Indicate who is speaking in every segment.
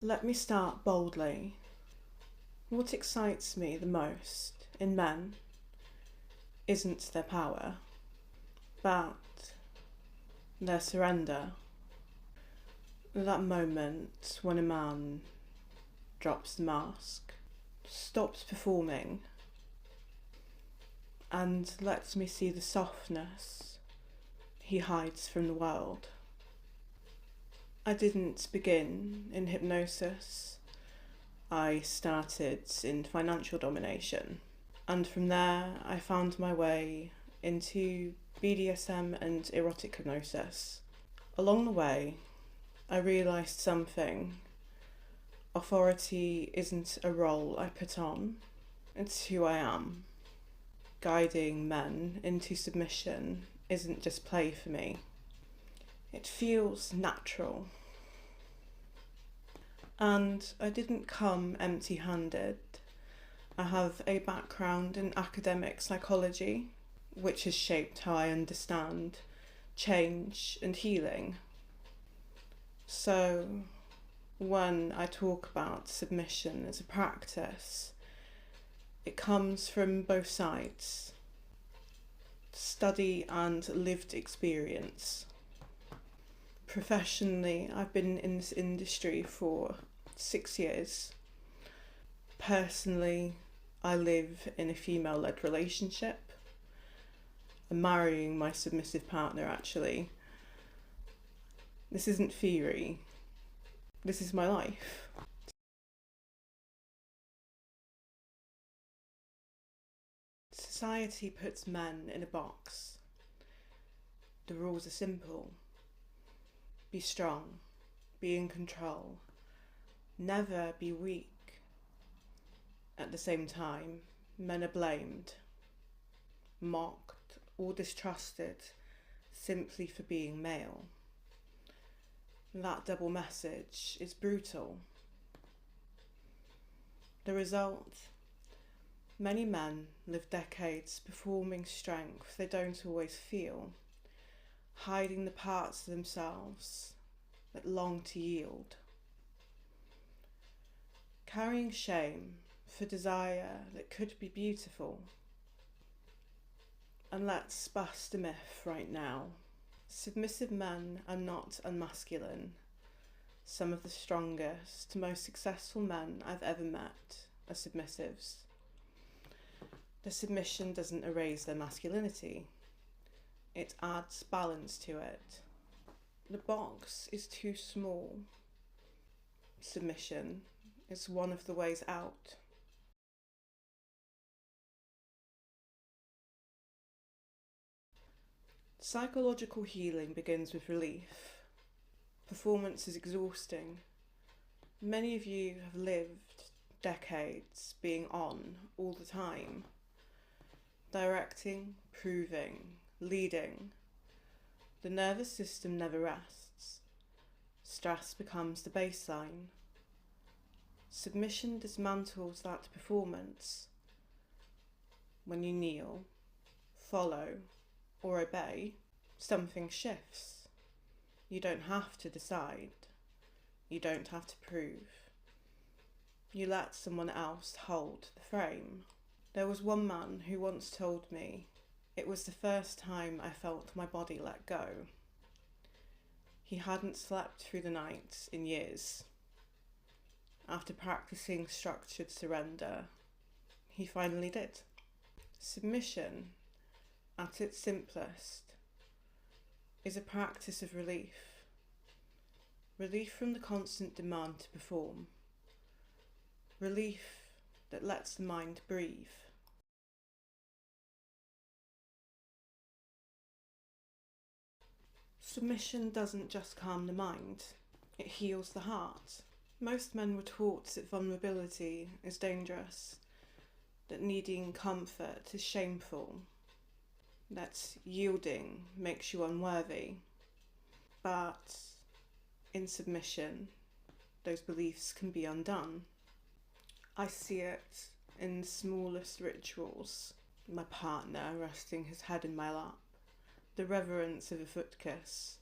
Speaker 1: Let me start boldly. What excites me the most in men isn't their power, but their surrender. That moment when a man drops the mask, stops performing, and lets me see the softness he hides from the world. I didn't begin in hypnosis. I started in financial domination, and from there I found my way into BDSM and erotic hypnosis. Along the way, I realised something. Authority isn't a role I put on, it's who I am. Guiding men into submission isn't just play for me. It feels natural. And I didn't come empty-handed. I have a background in academic psychology, which has shaped how I understand change and healing. So when I talk about submission as a practice, it comes from both sides, study and lived experience. Professionally, I've been in this industry for 6 years. Personally, I live in a female-led relationship. I'm marrying my submissive partner, actually. This isn't theory. This is my life. Society puts men in a box. The rules are simple. Be strong, be in control, never be weak. At the same time, men are blamed, mocked or distrusted simply for being male. That double message is brutal. The result? Many men live decades performing strength they don't always feel, hiding the parts of themselves that long to yield. Carrying shame for desire that could be beautiful. And let's bust a myth right now. Submissive men are not unmasculine. Some of the strongest, most successful men I've ever met are submissives. The submission doesn't erase their masculinity. It adds balance to it. The box is too small. Submission is one of the ways out. Psychological healing begins with relief. Performance is exhausting. Many of you have lived decades being on all the time. Directing, proving, leading. The nervous system never rests. Stress becomes the baseline. Submission dismantles that performance. When you kneel, follow, or obey, something shifts. You don't have to decide. You don't have to prove. You let someone else hold the frame. There was one man who once told me it was the first time I felt my body let go. He hadn't slept through the night in years. After practicing structured surrender, he finally did. Submission, at its simplest, is a practice of relief. Relief from the constant demand to perform. Relief that lets the mind breathe. Submission doesn't just calm the mind, it heals the heart. Most men were taught that vulnerability is dangerous, that needing comfort is shameful, that yielding makes you unworthy. But in submission, those beliefs can be undone. I see it in the smallest rituals. My partner resting his head in my lap, the reverence of a foot kiss,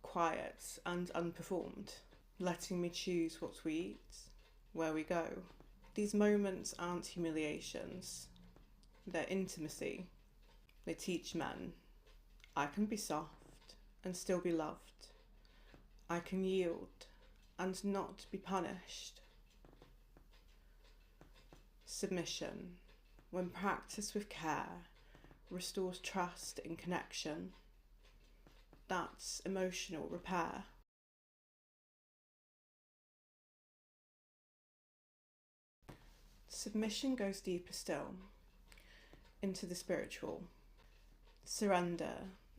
Speaker 1: quiet and unperformed. letting me choose what we eat, where we go. These moments aren't humiliations, they're intimacy. They teach men, I can be soft and still be loved. I can yield and not be punished. Submission, when practiced with care, restores trust in connection. That's emotional repair. Submission goes deeper still, into the spiritual. Surrender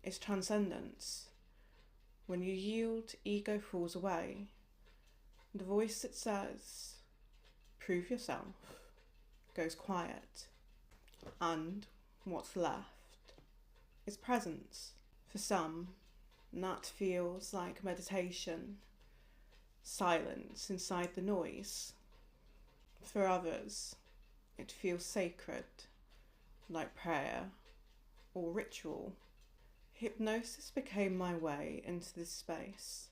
Speaker 1: is transcendence. When you yield, ego falls away. The voice that says, prove yourself, goes quiet. And what's left is presence. For some, that feels like meditation, silence inside the noise. For others, it feels sacred, like prayer or ritual. Hypnosis became my way into this space.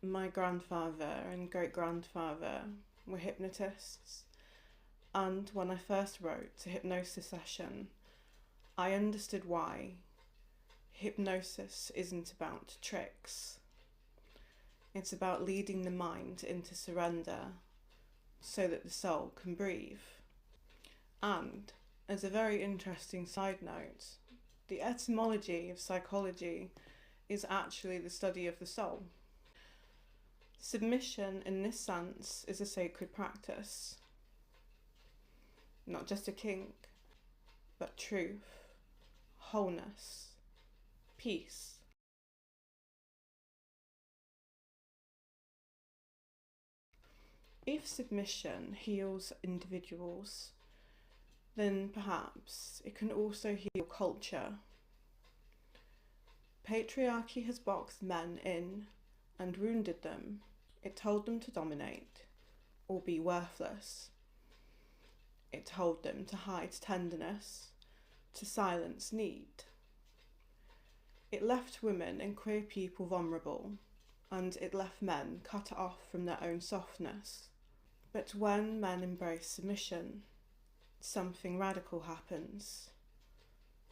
Speaker 1: My grandfather and great-grandfather were hypnotists, and when I first wrote a hypnosis session, I understood why. Hypnosis isn't about tricks. It's about leading the mind into surrender so that the soul can breathe. And, as a very interesting side note, the etymology of psychology is actually the study of the soul. Submission in this sense is a sacred practice. Not just a kink, but truth, wholeness, peace. If submission heals individuals, then perhaps it can also heal culture. Patriarchy has boxed men in and wounded them. It told them to dominate or be worthless. It told them to hide tenderness, to silence need. It left women and queer people vulnerable, and it left men cut off from their own softness. But when men embrace submission, something radical happens,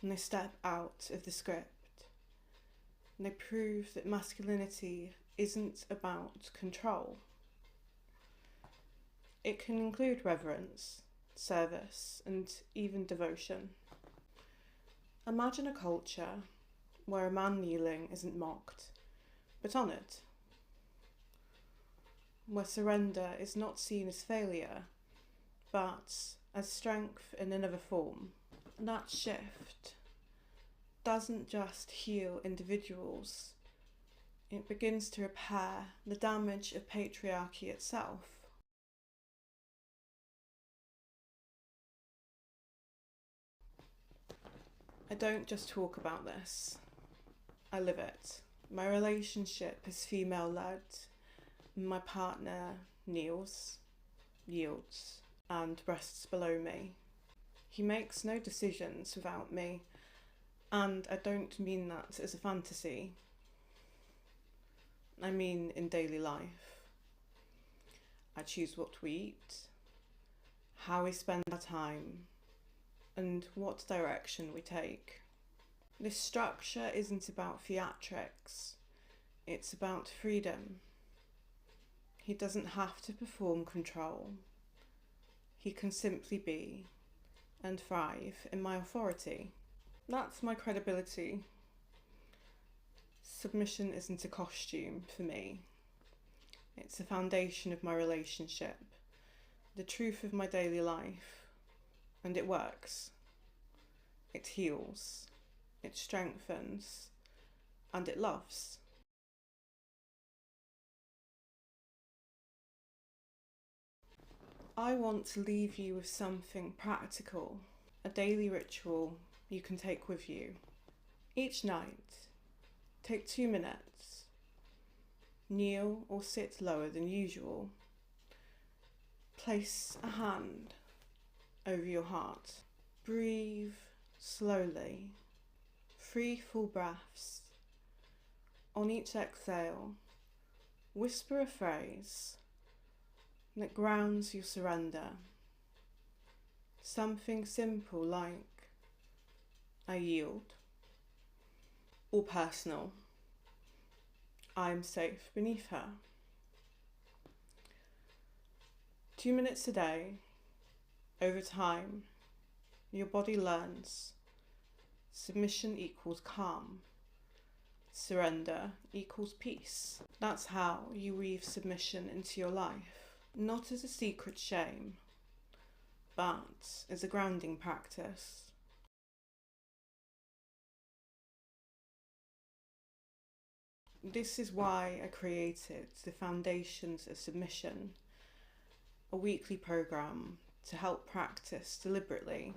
Speaker 1: and they step out of the script. And they prove that masculinity isn't about control. It can include reverence, service, and even devotion. Imagine a culture where a man kneeling isn't mocked, but honoured. Where surrender is not seen as failure, but as strength in another form. That shift doesn't just heal individuals, it begins to repair the damage of patriarchy itself. I don't just talk about this, I live it. My relationship is female-led. My partner kneels, yields, and rests below me. He makes no decisions without me, and I don't mean that as a fantasy. I mean in daily life. I choose what we eat, how we spend our time, and what direction we take. This structure isn't about theatrics, it's about freedom. He doesn't have to perform control. He can simply be and thrive in my authority. That's my credibility. Submission isn't a costume for me. It's the foundation of my relationship, the truth of my daily life, and it works. It heals, it strengthens, and it loves. I want to leave you with something practical, a daily ritual you can take with you. Each night, take 2 minutes. Kneel or sit lower than usual. Place a hand over your heart. Breathe slowly. 3 full breaths. On each exhale, Whisper a phrase that grounds your surrender. Something simple like, I yield. Or personal, I am safe beneath her. 2 minutes a day, over time, your body learns submission equals calm, surrender equals peace. That's how you weave submission into your life, not as a secret shame, but as a grounding practice. This is why I created the Foundations of Submission, a weekly programme to help practice deliberately.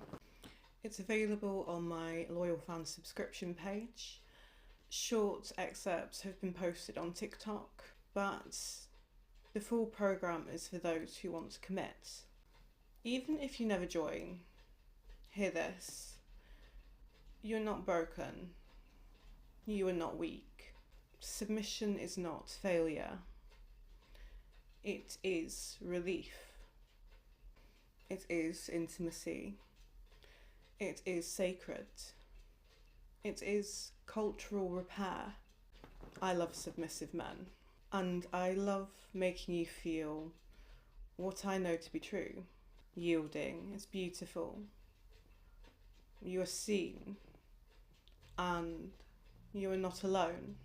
Speaker 1: It's available on my Loyal Fan subscription page. Short excerpts have been posted on TikTok, but the full programme is for those who want to commit. Even if you never join, hear this. You're not broken. You are not weak. Submission is not failure. It is relief. It is intimacy. It is sacred. It is cultural repair. I love submissive men, and I love making you feel what I know to be true. Yielding is beautiful. You are seen, and you are not alone.